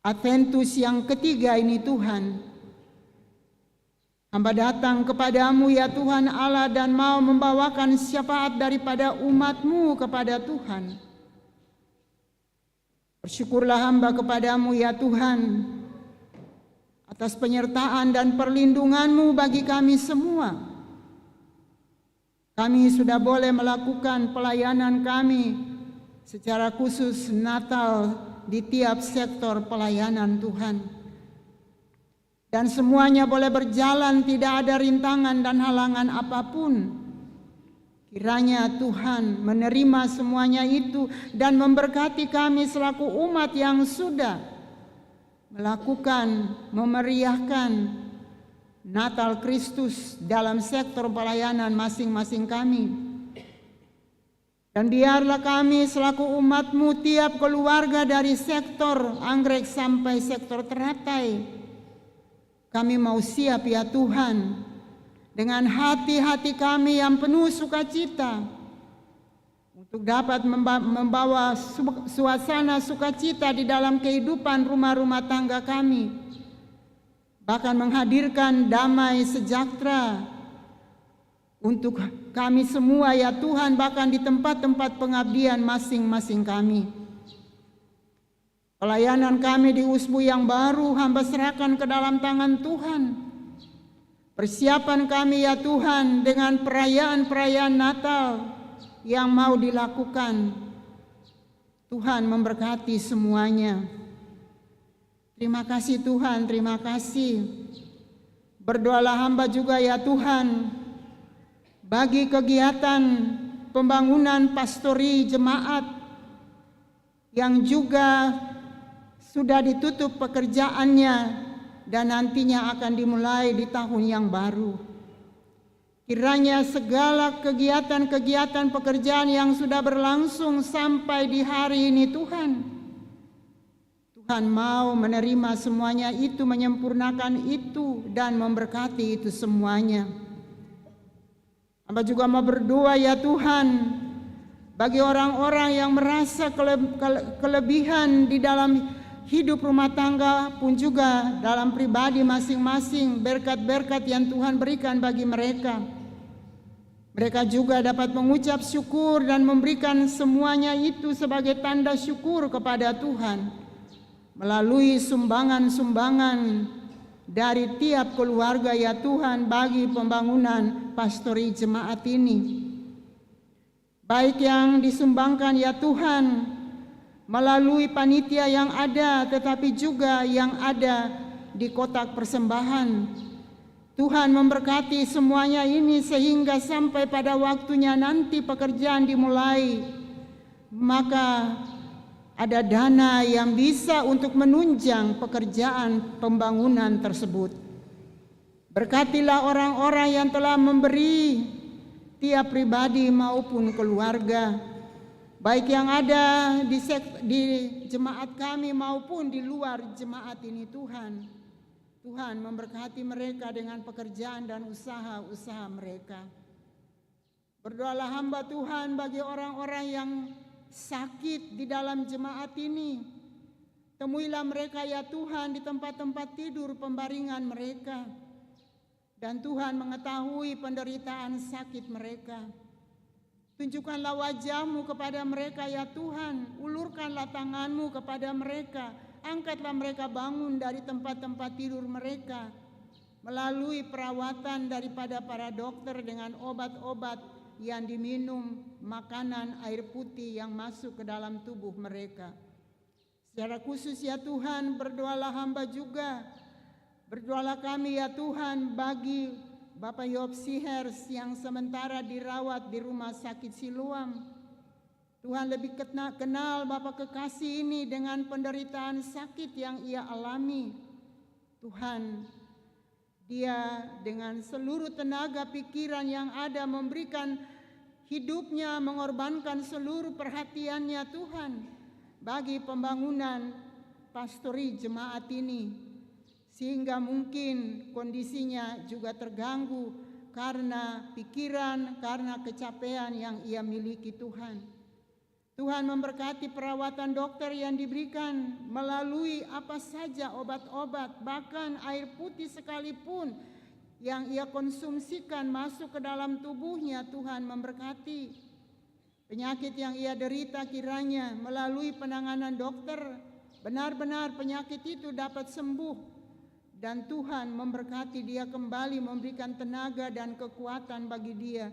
Adventus yang ketiga ini Tuhan, hamba datang kepadamu ya Tuhan Allah dan mau membawakan syafaat daripada umat-Mu kepada Tuhan. Bersyukurlah hamba kepadamu ya Tuhan atas penyertaan dan perlindungan-Mu bagi kami semua. Kami sudah boleh melakukan pelayanan kami secara khusus Natal di tiap sektor pelayanan Tuhan. Dan semuanya boleh berjalan, tidak ada rintangan dan halangan apapun. Kiranya Tuhan menerima semuanya itu dan memberkati kami selaku umat yang sudah melakukan, memeriahkan Natal Kristus dalam sektor pelayanan masing-masing kami. Dan biarlah kami selaku umat-Mu, tiap keluarga dari sektor anggrek sampai sektor teratai, kami mau siap ya Tuhan, dengan hati-hati kami yang penuh sukacita, untuk dapat membawa suasana sukacita di dalam kehidupan rumah-rumah tangga kami, bahkan menghadirkan damai sejahtera untuk kami semua ya Tuhan, bahkan di tempat-tempat pengabdian masing-masing kami. Pelayanan kami di Usbu yang baru hamba serahkan ke dalam tangan Tuhan. Persiapan kami ya Tuhan dengan perayaan-perayaan Natal yang mau dilakukan. Tuhan memberkati semuanya. Terima kasih Tuhan, terima kasih. Berdoalah hamba juga ya Tuhan bagi kegiatan pembangunan pastori jemaat yang juga sudah ditutup pekerjaannya dan nantinya akan dimulai di tahun yang baru. Kiranya segala kegiatan-kegiatan pekerjaan yang sudah berlangsung sampai di hari ini Tuhan mau menerima semuanya itu, menyempurnakan itu dan memberkati itu semuanya. Hamba juga mau berdoa ya Tuhan bagi orang-orang yang merasa kelebihan di dalam hidup rumah tangga pun juga dalam pribadi masing-masing, berkat-berkat yang Tuhan berikan bagi mereka. Mereka juga dapat mengucap syukur dan memberikan semuanya itu sebagai tanda syukur kepada Tuhan melalui sumbangan-sumbangan dari tiap keluarga ya Tuhan bagi pembangunan pastori jemaat ini. Baik yang disumbangkan ya Tuhan melalui panitia yang ada, tetapi juga yang ada di kotak persembahan. Tuhan memberkati semuanya ini sehingga sampai pada waktunya nanti pekerjaan dimulai, maka ada dana yang bisa untuk menunjang pekerjaan pembangunan tersebut. Berkatilah orang-orang yang telah memberi, tiap pribadi maupun keluarga, baik yang ada di jemaat kami maupun di luar jemaat ini Tuhan. Tuhan memberkati mereka dengan pekerjaan dan usaha-usaha mereka. Berdoalah hamba Tuhan bagi orang-orang yang sakit di dalam jemaat ini. Temuilah mereka ya Tuhan di tempat-tempat tidur pembaringan mereka. Dan Tuhan mengetahui penderitaan sakit mereka. Tunjukkanlah wajah-Mu kepada mereka ya Tuhan. Ulurkanlah tangan-Mu kepada mereka. Angkatlah mereka bangun dari tempat-tempat tidur mereka. Melalui perawatan daripada para dokter dengan obat-obat yang diminum, makanan, air putih yang masuk ke dalam tubuh mereka. Secara khusus ya Tuhan, berdoalah hamba juga. Berdoalah kami ya Tuhan bagi Bapak Yob Sihers yang sementara dirawat di rumah sakit Siloam. Tuhan lebih kenal Bapak kekasih ini dengan penderitaan sakit yang ia alami. Tuhan, dia dengan seluruh tenaga pikiran yang ada memberikan hidupnya, mengorbankan seluruh perhatiannya Tuhan bagi pembangunan pastori jemaat ini, sehingga mungkin kondisinya juga terganggu karena pikiran, karena kecapean yang ia miliki Tuhan. Tuhan memberkati perawatan dokter yang diberikan melalui apa saja obat-obat, bahkan air putih sekalipun yang ia konsumsikan masuk ke dalam tubuhnya. Tuhan memberkati penyakit yang ia derita, kiranya melalui penanganan dokter benar-benar penyakit itu dapat sembuh, dan Tuhan memberkati dia kembali, memberikan tenaga dan kekuatan bagi dia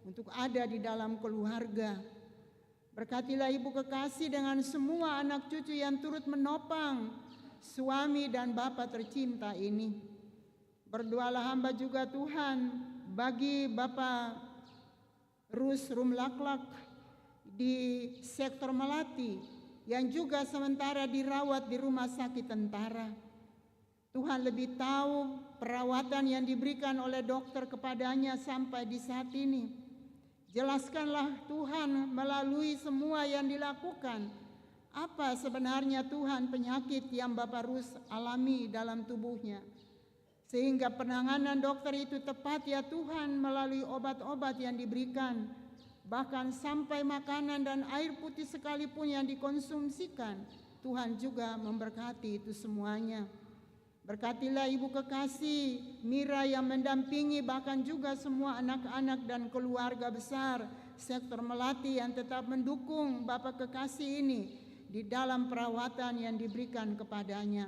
untuk ada di dalam keluarga. Berkatilah ibu kekasih dengan semua anak cucu yang turut menopang suami dan bapa tercinta ini. Berdoalah hamba juga Tuhan bagi Bapak Rus Rumlaklak di sektor Melati yang juga sementara dirawat di rumah sakit tentara. Tuhan lebih tahu perawatan yang diberikan oleh dokter kepadanya sampai di saat ini. Jelaskanlah Tuhan melalui semua yang dilakukan, apa sebenarnya Tuhan penyakit yang Bapak Rus alami dalam tubuhnya, sehingga penanganan dokter itu tepat ya Tuhan melalui obat-obat yang diberikan, bahkan sampai makanan dan air putih sekalipun yang dikonsumsikan. Tuhan juga memberkati itu semuanya. Berkatilah Ibu kekasih Mira yang mendampingi bahkan juga semua anak-anak dan keluarga besar sektor Melati yang tetap mendukung Bapak kekasih ini di dalam perawatan yang diberikan kepadanya.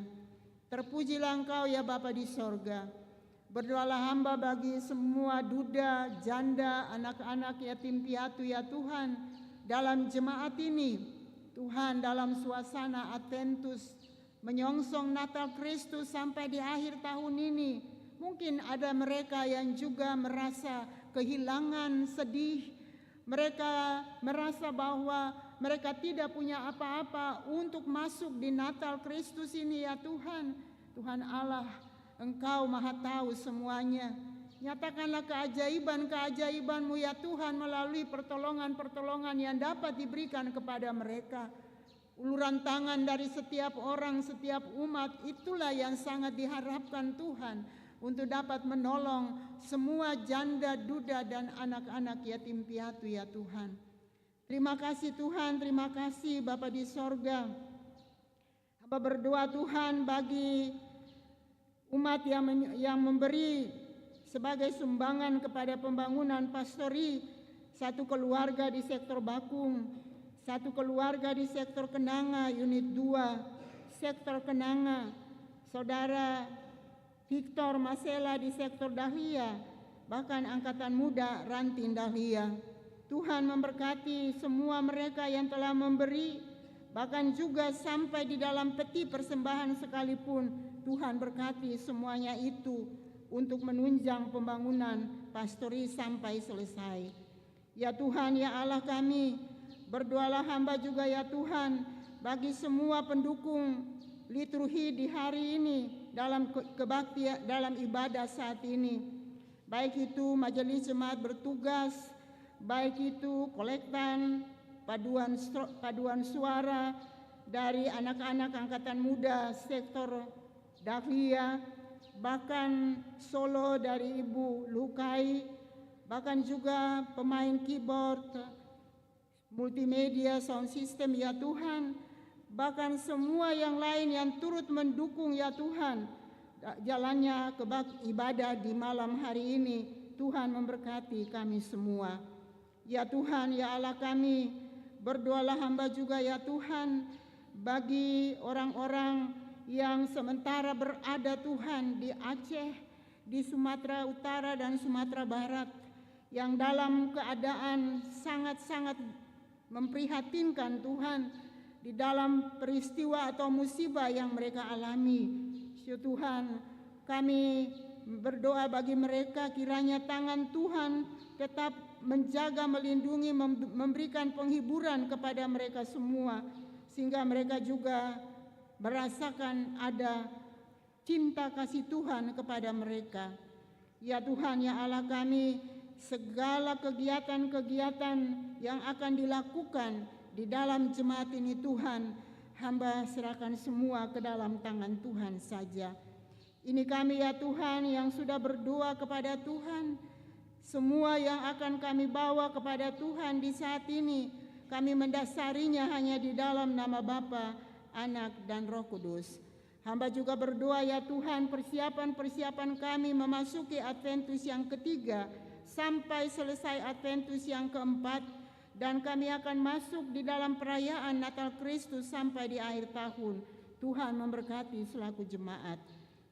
Terpujilah Engkau ya Bapa di sorga. Berdoalah hamba bagi semua duda, janda, anak-anak yatim piatu ya Tuhan dalam jemaat ini. Tuhan, dalam suasana Adventus menyongsong Natal Kristus sampai di akhir tahun ini, mungkin ada mereka yang juga merasa kehilangan, sedih. Mereka merasa bahwa mereka tidak punya apa-apa untuk masuk di Natal Kristus ini ya Tuhan. Tuhan Allah, Engkau Maha tahu semuanya. Nyatakanlah keajaiban-keajaiban-Mu ya Tuhan melalui pertolongan-pertolongan yang dapat diberikan kepada mereka. Uluran tangan dari setiap orang, setiap umat, itulah yang sangat diharapkan Tuhan untuk dapat menolong semua janda, duda, dan anak-anak yatim piatu ya Tuhan. Terima kasih Tuhan, terima kasih Bapa di sorga. Hamba berdoa Tuhan bagi umat yang memberi sebagai sumbangan kepada pembangunan pastori, satu keluarga di sektor Bakung, satu keluarga di sektor Kenanga unit 2, sektor Kenanga, saudara Victor Masela di sektor Dahlia, bahkan angkatan muda Rantin Dahlia. Tuhan memberkati semua mereka yang telah memberi, bahkan juga sampai di dalam peti persembahan sekalipun. Tuhan berkati semuanya itu untuk menunjang pembangunan pastori sampai selesai. Ya Tuhan, ya Allah kami, berdoalah hamba juga ya Tuhan bagi semua pendukung liturgi di hari ini dalam kebaktian, dalam ibadah saat ini. Baik itu majelis jemaat bertugas, baik itu kolektan, paduan suara dari anak-anak angkatan muda sektor Dahlia, bahkan solo dari Ibu Lukai, bahkan juga pemain keyboard, multimedia, sound system ya Tuhan, bahkan semua yang lain yang turut mendukung ya Tuhan jalannya ibadah di malam hari ini. Tuhan memberkati kami semua. Ya Tuhan, ya Allah kami, berdoalah hamba juga ya Tuhan bagi orang-orang yang sementara berada Tuhan di Aceh, di Sumatera Utara dan Sumatera Barat, yang dalam keadaan sangat-sangat memprihatinkan Tuhan di dalam peristiwa atau musibah yang mereka alami. Ya Tuhan, kami berdoa bagi mereka kiranya tangan Tuhan tetap menjaga, melindungi, memberikan penghiburan kepada mereka semua, sehingga mereka juga merasakan ada cinta kasih Tuhan kepada mereka. Ya Tuhan, ya Allah kami, segala kegiatan-kegiatan yang akan dilakukan di dalam jemaat ini Tuhan, hamba serahkan semua ke dalam tangan Tuhan saja. Ini kami ya Tuhan yang sudah berdoa kepada Tuhan, semua yang akan kami bawa kepada Tuhan di saat ini, kami mendasarinya hanya di dalam nama Bapa, Anak, dan Roh Kudus. Hamba juga berdoa ya Tuhan, persiapan-persiapan kami memasuki Adventus yang ketiga sampai selesai Adventus yang keempat, dan kami akan masuk di dalam perayaan Natal Kristus sampai di akhir tahun. Tuhan memberkati selaku jemaat.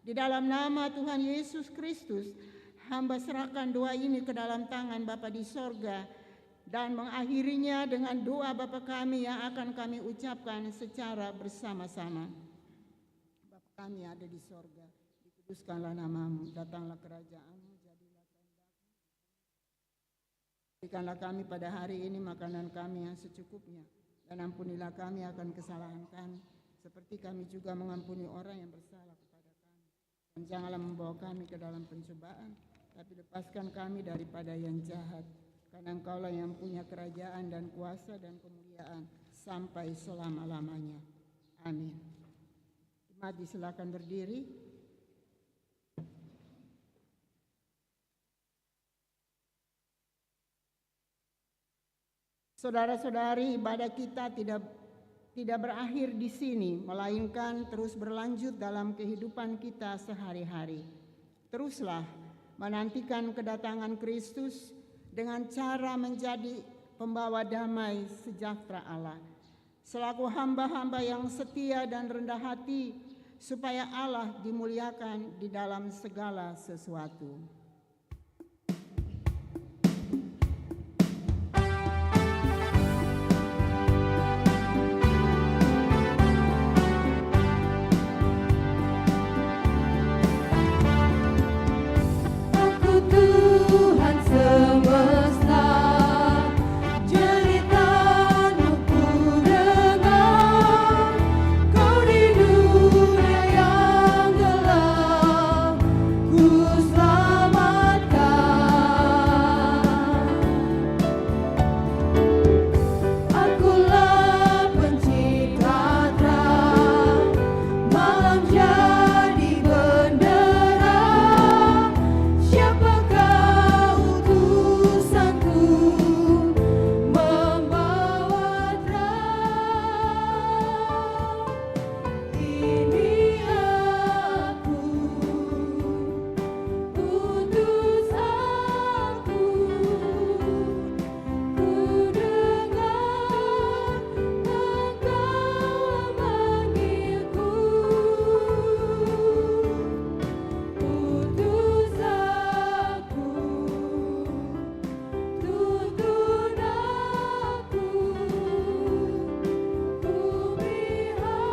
Di dalam nama Tuhan Yesus Kristus, hamba serahkan doa ini ke dalam tangan Bapa di sorga, dan mengakhirinya dengan doa Bapa kami yang akan kami ucapkan secara bersama-sama. Bapa kami ada di sorga, dikuduskanlah namamu, datanglah kerajaanmu, jadilah kehendakmu. Berikanlah kami pada hari ini makanan kami yang secukupnya, dan ampunilah kami akan kesalahan kami, seperti kami juga mengampuni orang yang bersalah kepada kami. Dan janganlah membawa kami ke dalam pencobaan, tapi lepaskan kami daripada yang jahat. Karena Engkaulah yang punya kerajaan dan kuasa dan kemuliaan sampai selama-lamanya. Amin. Jemaat disilakan berdiri. Saudara-saudari, ibadah kita tidak tidak berakhir di sini, melainkan terus berlanjut dalam kehidupan kita sehari-hari. Teruslah menantikan kedatangan Kristus dengan cara menjadi pembawa damai sejahtera Allah, selaku hamba-hamba yang setia dan rendah hati, supaya Allah dimuliakan di dalam segala sesuatu. Aku Tuhan semesta, jeritanmu ku dengar. Kau di dunia yang gelap, ku selamatkan. Akulah pencipta terang, malam jadi bendera. Siapakah utusanku membawa terang? Ini aku, utus aku. Ku dengar Engkau memanggilku. Utus aku, tuntun aku, ku prihatin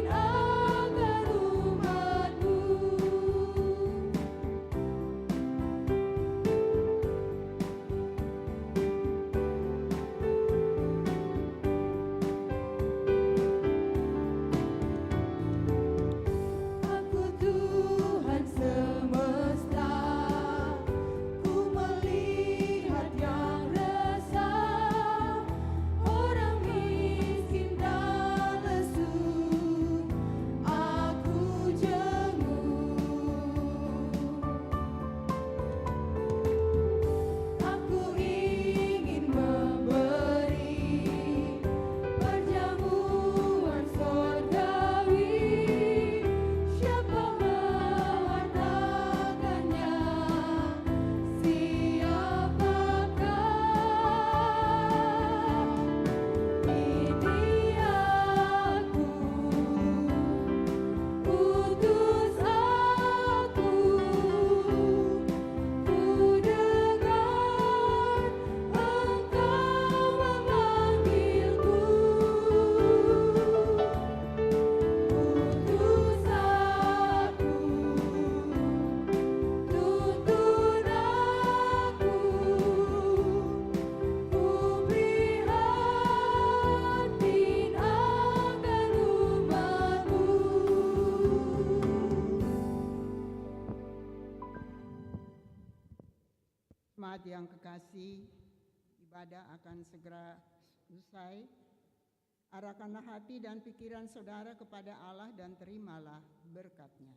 akan umatmu. Aku Tuhan semesta, ku melihat yang resah, orang miskin dan lesu, aku jenguk. Aku ingin memberi perjamuan surgawi. Siapa mengatakannya? Siapakah? Ini aku, utus aku. Ku dengar Engkau memanggilku. Utus aku, tuntun aku, ku prihatin akan umatmu. Jemaat yang kekasih, ibadah akan segera usai. Arahkanlah hati dan pikiran saudara kepada Allah dan terimalah berkat-Nya.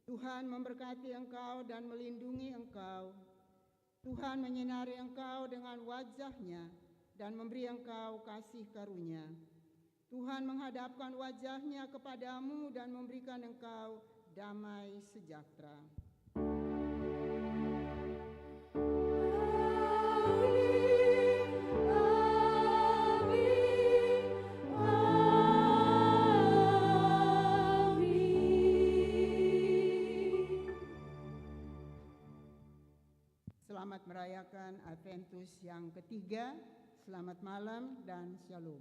Tuhan memberkati engkau dan melindungi engkau. Tuhan menyinari engkau dengan wajah-Nya dan memberi engkau kasih karunia. Tuhan menghadapkan wajah-Nya kepadamu dan memberikan engkau damai sejahtera. Selamat merayakan Adventus yang ketiga. Selamat malam dan shalom.